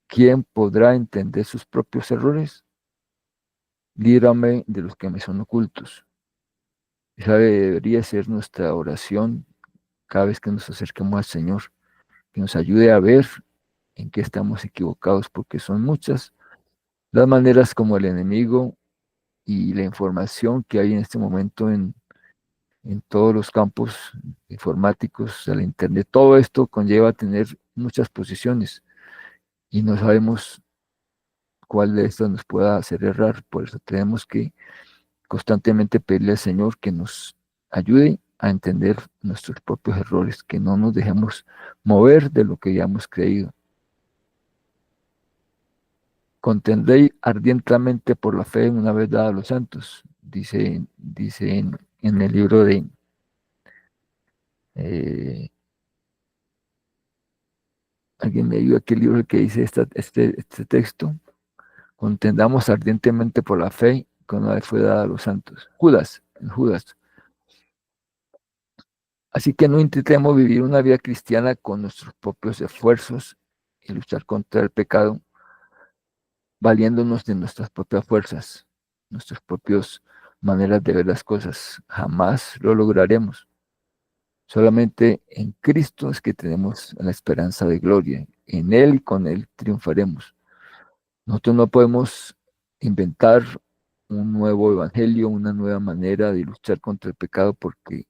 ¿quién podrá entender sus propios errores? Líbrame de los que me son ocultos. Esa debería ser nuestra oración cada vez que nos acerquemos al Señor, que nos ayude a ver en qué estamos equivocados, porque son muchas las maneras como el enemigo y la información que hay en este momento en todos los campos informáticos, a la internet, todo esto conlleva tener muchas posiciones y no sabemos cuál de estas nos pueda hacer errar. Por eso tenemos que constantemente pedirle al Señor que nos ayude a entender nuestros propios errores, que no nos dejemos mover de lo que ya hemos creído. Contendréis ardientemente por la fe una vez dada a los santos, dice en el libro de alguien me ayuda aquí el libro que dice este texto. Contendamos ardientemente por la fe que una vez fue dada a los santos. Judas. Así que no intentemos vivir una vida cristiana con nuestros propios esfuerzos y luchar contra el pecado, valiéndonos de nuestras propias fuerzas, nuestras propias maneras de ver las cosas. Jamás lo lograremos. Solamente en Cristo es que tenemos la esperanza de gloria. En Él y con Él triunfaremos. Nosotros no podemos inventar un nuevo evangelio, una nueva manera de luchar contra el pecado, porque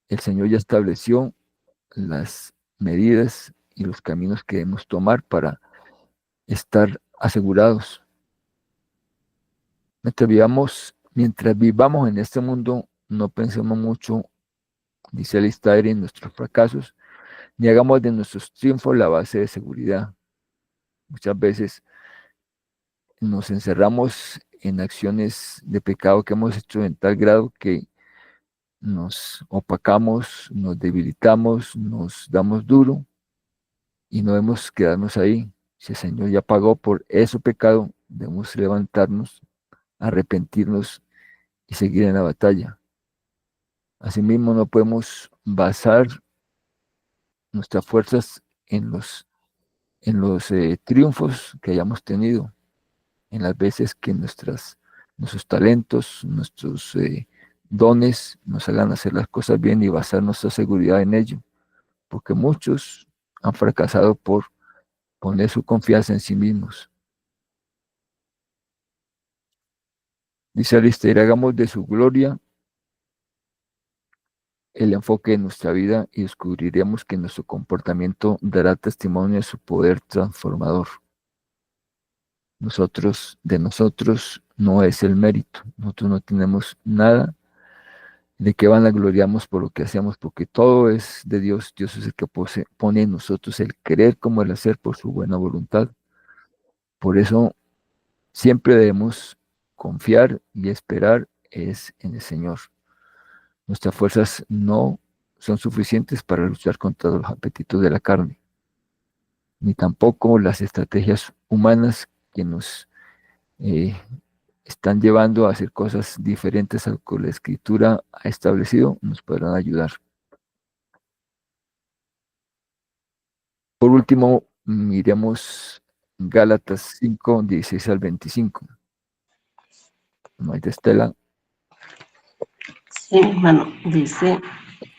el Señor ya estableció las medidas y los caminos que debemos tomar para estar asegurados. Mientras vivamos en este mundo, no pensemos mucho, dice Alistair, en nuestros fracasos, ni hagamos de nuestros triunfos la base de seguridad. Muchas veces nos encerramos en acciones de pecado que hemos hecho en tal grado que nos opacamos, nos debilitamos, nos damos duro y no debemos quedarnos ahí. Si el Señor ya pagó por ese pecado, debemos levantarnos, arrepentirnos y seguir en la batalla. Asimismo, no podemos basar nuestras fuerzas en los triunfos que hayamos tenido, en las veces que nuestros talentos, nuestros dones nos hagan hacer las cosas bien y basar nuestra seguridad en ello, porque muchos han fracasado por poner su confianza en sí mismos. Dice Alistair, hagamos de su gloria el enfoque de nuestra vida y descubriremos que nuestro comportamiento dará testimonio de su poder transformador. De nosotros no es el mérito. Nosotros no tenemos nada de que vanagloriamos por lo que hacemos, porque todo es de Dios. Dios es el que pone en nosotros el querer como el hacer por su buena voluntad. Por eso siempre debemos confiar y esperar es en el Señor. Nuestras fuerzas no son suficientes para luchar contra los apetitos de la carne, ni tampoco las estrategias humanas que nos están llevando a hacer cosas diferentes a lo que la Escritura ha establecido, nos podrán ayudar. Por último, miremos Gálatas 5, 16 al 25. No hay de Estela. Sí, hermano, dice,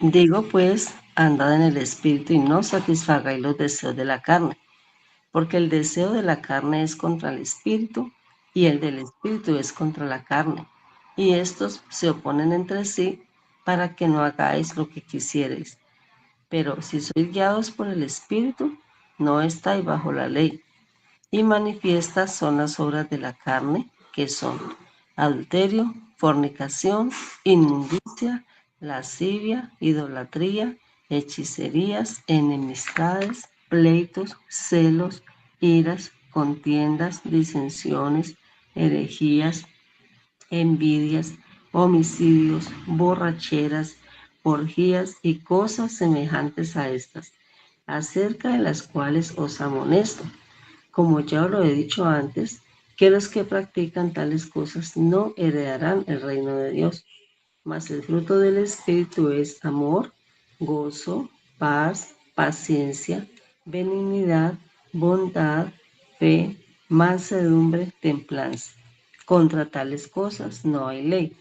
digo pues, andad en el Espíritu y no satisfagáis los deseos de la carne, porque el deseo de la carne es contra el Espíritu y el del Espíritu es contra la carne, y estos se oponen entre sí para que no hagáis lo que quisierais. Pero si sois guiados por el Espíritu, no estáis bajo la ley. Y manifiestas son las obras de la carne, que son adulterio, fornicación, inmundicia, lascivia, idolatría, hechicerías, enemistades, pleitos, celos, iras, contiendas, disensiones, herejías, envidias, homicidios, borracheras, orgías y cosas semejantes a estas, acerca de las cuales os amonesto, como ya lo he dicho antes, que los que practican tales cosas no heredarán el reino de Dios. Mas el fruto del Espíritu es amor, gozo, paz, paciencia, benignidad, bondad, fe, mansedumbre, templanza. Contra tales cosas no hay ley.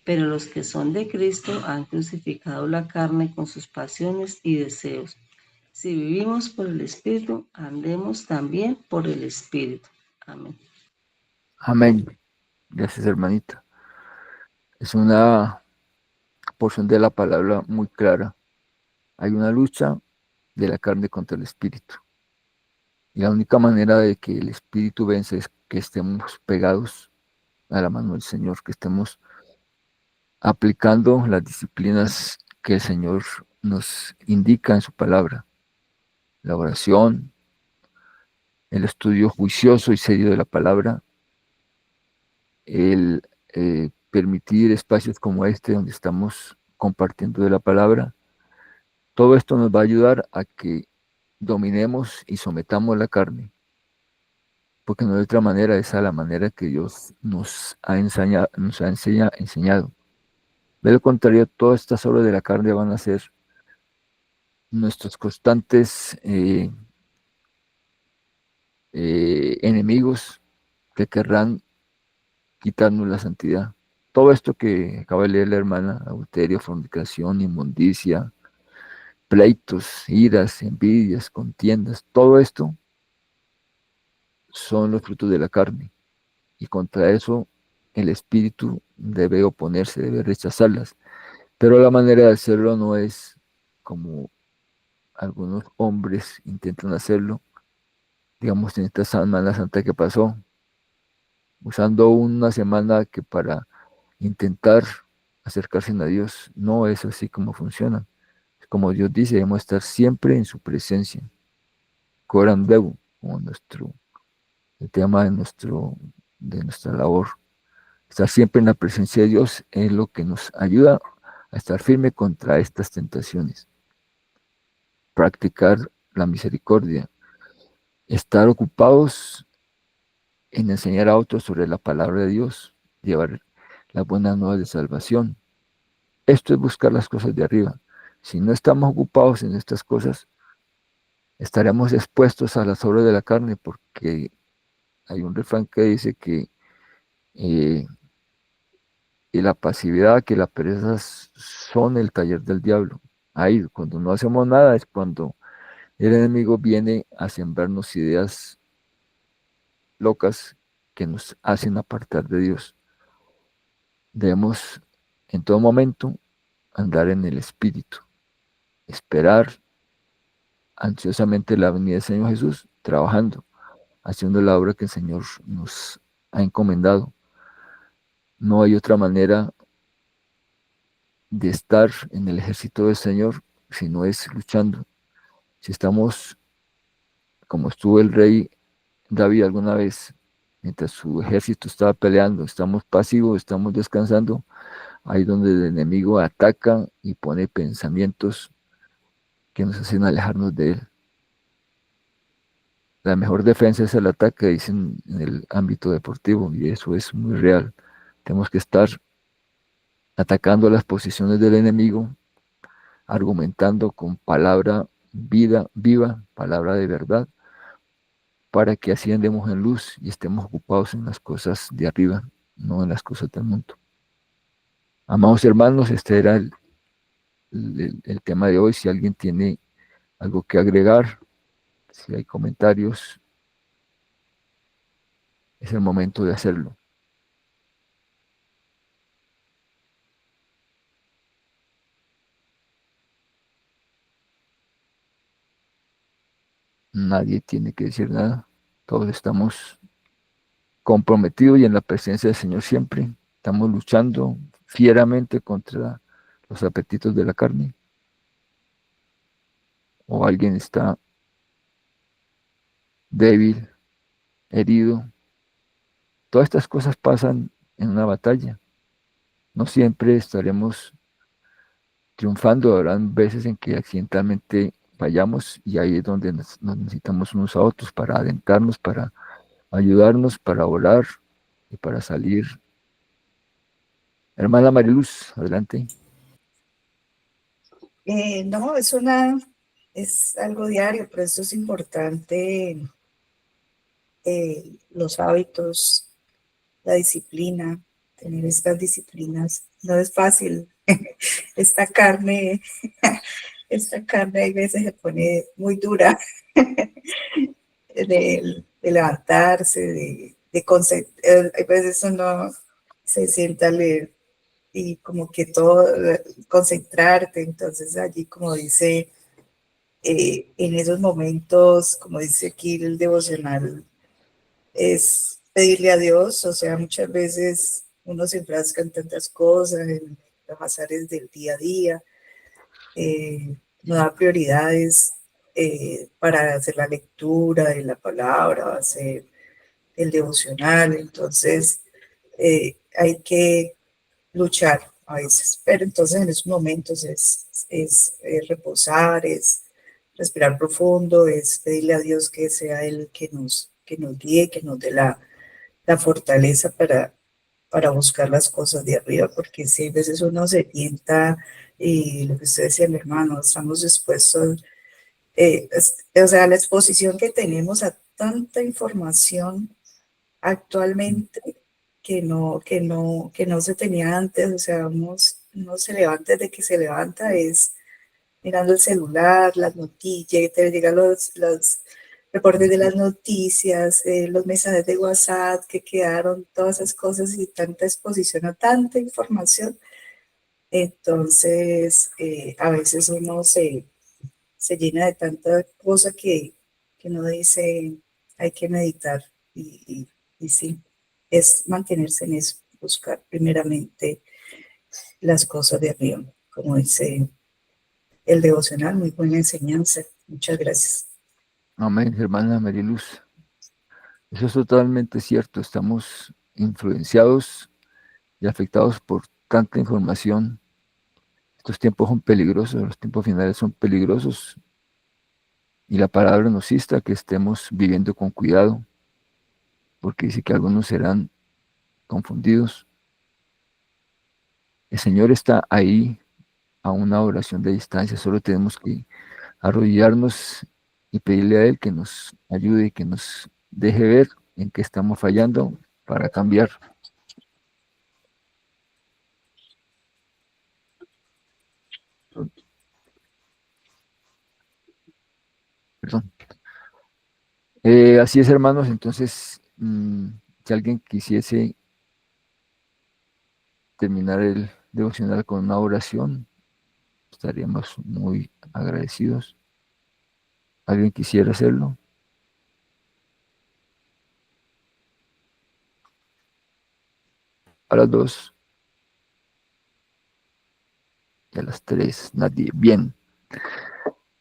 Pero los que son de Cristo han crucificado la carne con sus pasiones y deseos. Si vivimos por el Espíritu, andemos también por el Espíritu. Amén. Amén. Gracias, hermanita. Es una porción de la palabra muy clara. Hay una lucha de la carne contra el espíritu. Y la única manera de que el Espíritu vence es que estemos pegados a la mano del Señor, que estemos aplicando las disciplinas que el Señor nos indica en su palabra, la oración, el estudio juicioso y serio de la palabra, el permitir espacios como este donde estamos compartiendo de la palabra. Todo esto nos va a ayudar a que dominemos y sometamos la carne, porque no de otra manera, esa es la manera que Dios nos ha enseñado. De lo contrario, todas estas obras de la carne van a ser nuestros constantes enemigos que querrán quitarnos la santidad. Todo esto que acaba de leer la hermana, adulterio, fornicación, inmundicia, pleitos, iras, envidias, contiendas, todo esto son los frutos de la carne. Y contra eso el espíritu debe oponerse, debe rechazarlas. Pero la manera de hacerlo no es como algunos hombres intentan hacerlo, digamos en esta Semana Santa que pasó, usando una semana que para intentar acercarse a Dios. No es así como funciona. Como Dios dice, debemos estar siempre en su presencia. Coram Deo, como el tema de nuestra labor. Estar siempre en la presencia de Dios es lo que nos ayuda a estar firme contra estas tentaciones. Practicar la misericordia. Estar ocupados en enseñar a otros sobre la palabra de Dios. Llevar las buenas nuevas de salvación. Esto es buscar las cosas de arriba. Si no estamos ocupados en estas cosas, estaremos expuestos a las obras de la carne, porque hay un refrán que dice que y la pasividad, que la pereza son el taller del diablo. Ahí, cuando no hacemos nada, es cuando el enemigo viene a sembrarnos ideas locas que nos hacen apartar de Dios. Debemos en todo momento andar en el Espíritu, esperar ansiosamente la venida del Señor Jesús, trabajando, haciendo la obra que el Señor nos ha encomendado. No hay otra manera de estar en el ejército del Señor si no es luchando. Si estamos como estuvo el rey David alguna vez, mientras su ejército estaba peleando, estamos pasivos, estamos descansando, ahí donde el enemigo ataca y pone pensamientos que nos hacen alejarnos de él. La mejor defensa es el ataque, dicen en el ámbito deportivo, y eso es muy real. Tenemos que estar atacando las posiciones del enemigo, argumentando con palabra viva, palabra de verdad, para que así andemos en luz y estemos ocupados en las cosas de arriba, no en las cosas del mundo. Amados hermanos, este era el tema de hoy. Si alguien tiene algo que agregar, si hay comentarios, es el momento de hacerlo. Nadie tiene que decir nada. Todos estamos comprometidos y en la presencia del Señor siempre. Estamos luchando fieramente contra los apetitos de la carne. O alguien está débil, herido. Todas estas cosas pasan en una batalla. No siempre estaremos triunfando. Habrán veces en que accidentalmente fallamos y ahí es donde nos necesitamos unos a otros para adentrarnos, para ayudarnos, para orar y para salir. Hermana Mariluz, adelante. No, es algo diario, pero eso es importante, los hábitos, la disciplina, tener estas disciplinas. No es fácil. Esta carne, esta carne hay veces se pone muy dura de levantarse, de concentrar. Hay veces uno se sienta a leer y como que todo, concentrarte. Entonces allí, como dice En esos momentos, como dice aquí el devocional, es pedirle a Dios, o sea, muchas veces uno se enfrasca en tantas cosas, en los azares del día a día, no da prioridades para hacer la lectura de la palabra, hacer el devocional, entonces hay que luchar a veces, pero entonces en esos momentos es reposar, es respirar profundo, es pedirle a Dios que sea Él que nos guíe, que nos dé la fortaleza para buscar las cosas de arriba, porque si a veces uno se tienta, y lo que usted decía, mi hermano, estamos expuestos, o sea, la exposición que tenemos a tanta información actualmente que no se tenía antes, o sea, uno se levanta desde que se levanta, es mirando el celular, las noticias, te llegan los reportes de las noticias, los mensajes de WhatsApp que quedaron, todas esas cosas y tanta exposición a tanta información. Entonces, a veces uno se llena de tanta cosa que uno dice, hay que meditar y sí, es mantenerse en eso, buscar primeramente las cosas de arriba, como dice el devocional, muy buena enseñanza. Muchas gracias. Amén, hermana Mariluz. Eso es totalmente cierto. Estamos influenciados y afectados por tanta información. Estos tiempos son peligrosos, los tiempos finales son peligrosos. Y la palabra nos insta que estemos viviendo con cuidado, porque dice que algunos serán confundidos. El Señor está ahí a una oración de distancia. Solo tenemos que arrodillarnos y pedirle a Él que nos ayude y que nos deje ver en qué estamos fallando para cambiar. Perdón. Así es, hermanos. Entonces, si alguien quisiese terminar el devocional con una oración, estaríamos muy agradecidos. ¿Alguien quisiera hacerlo? A las 2 y a las 3, nadie. Bien.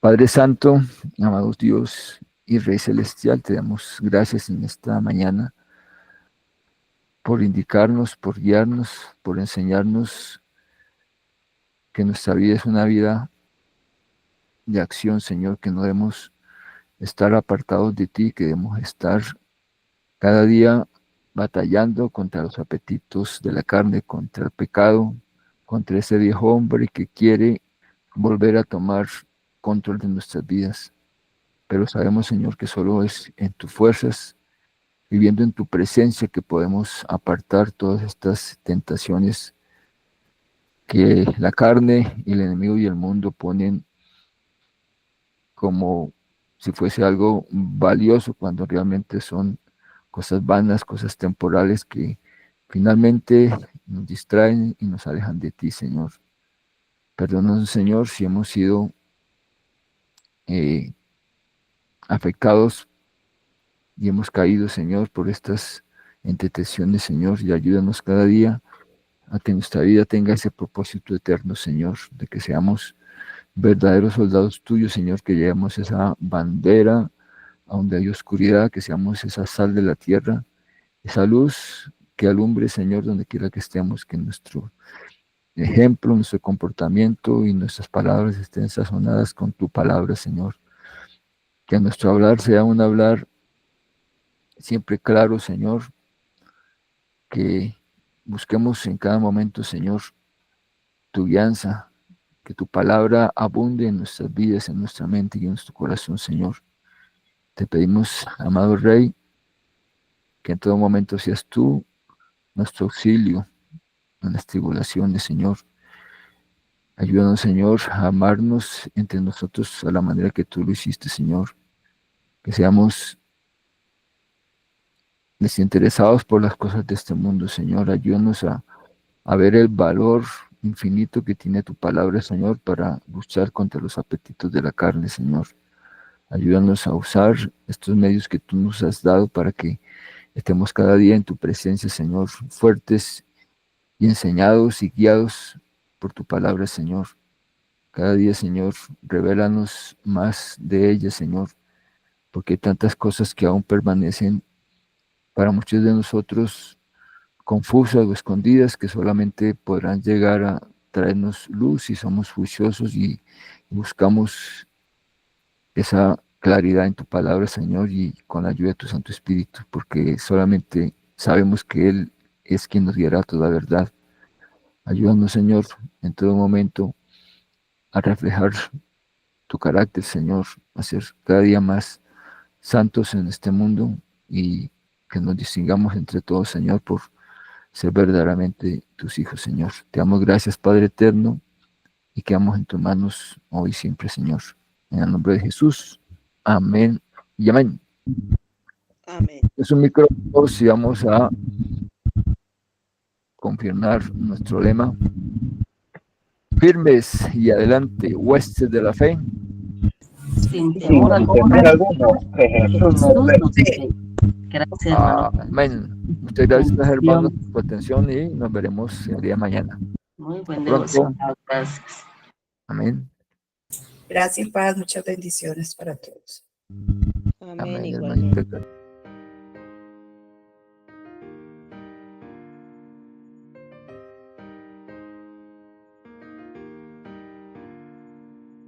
Padre Santo, amado Dios y Rey Celestial, te damos gracias en esta mañana por indicarnos, por guiarnos, por enseñarnos que nuestra vida es una vida de acción, Señor, que no debemos estar apartados de ti, que debemos estar cada día batallando contra los apetitos de la carne, contra el pecado, contra ese viejo hombre que quiere volver a tomar control de nuestras vidas. Pero sabemos, Señor, que solo es en tus fuerzas, viviendo en tu presencia, que podemos apartar todas estas tentaciones que la carne y el enemigo y el mundo ponen como si fuese algo valioso, cuando realmente son cosas vanas, cosas temporales que finalmente nos distraen y nos alejan de ti, Señor. Perdónanos, Señor, si hemos sido afectados y hemos caído, Señor, por estas entretenciones, Señor, y ayúdanos cada día a que nuestra vida tenga ese propósito eterno, Señor, de que seamos verdaderos soldados tuyos, Señor, que llevemos esa bandera a donde hay oscuridad, que seamos esa sal de la tierra, esa luz que alumbre, Señor, donde quiera que estemos, que nuestro ejemplo, nuestro comportamiento y nuestras palabras estén sazonadas con tu palabra, Señor. Que nuestro hablar sea un hablar siempre claro, Señor, que busquemos en cada momento, Señor, tu guianza, que tu palabra abunde en nuestras vidas, en nuestra mente y en nuestro corazón, Señor. Te pedimos, amado Rey, que en todo momento seas tú nuestro auxilio en las tribulaciones, Señor. Ayúdanos, Señor, a amarnos entre nosotros a la manera que tú lo hiciste, Señor. Que seamos desinteresados por las cosas de este mundo, Señor. Ayúdanos a ver el valor infinito que tiene tu palabra, Señor, para luchar contra los apetitos de la carne, Señor. Ayúdanos a usar estos medios que tú nos has dado para que estemos cada día en tu presencia, Señor, fuertes y enseñados y guiados por tu palabra, Señor. Cada día, Señor, revélanos más de ella, Señor, porque hay tantas cosas que aún permanecen para muchos de nosotros confusas o escondidas que solamente podrán llegar a traernos luz si somos juiciosos y buscamos esa claridad en tu palabra, Señor, y con la ayuda de tu Santo Espíritu, porque solamente sabemos que Él es quien nos guiará a toda verdad. Ayúdanos, Señor, en todo momento a reflejar tu carácter, Señor, a ser cada día más santos en este mundo y que nos distingamos entre todos, Señor, por ser verdaderamente tus hijos, Señor. Te damos gracias, Padre eterno, y quedamos en tus manos hoy y siempre, Señor. En el nombre de Jesús. Amén y amén. Amén. Es un micrófono y vamos a confirmar nuestro lema. Firmes y adelante, huestes de la fe. Sin temor alguno, que Jesús nos ve. Gracias, hermano. Amén. Muchas gracias, hermanos, por su atención y nos veremos el día de mañana. Muy buen Pronto. devoción. Gracias. Amén. Gracias y paz, muchas bendiciones para todos. Amén, Amén, igualmente. hermanita.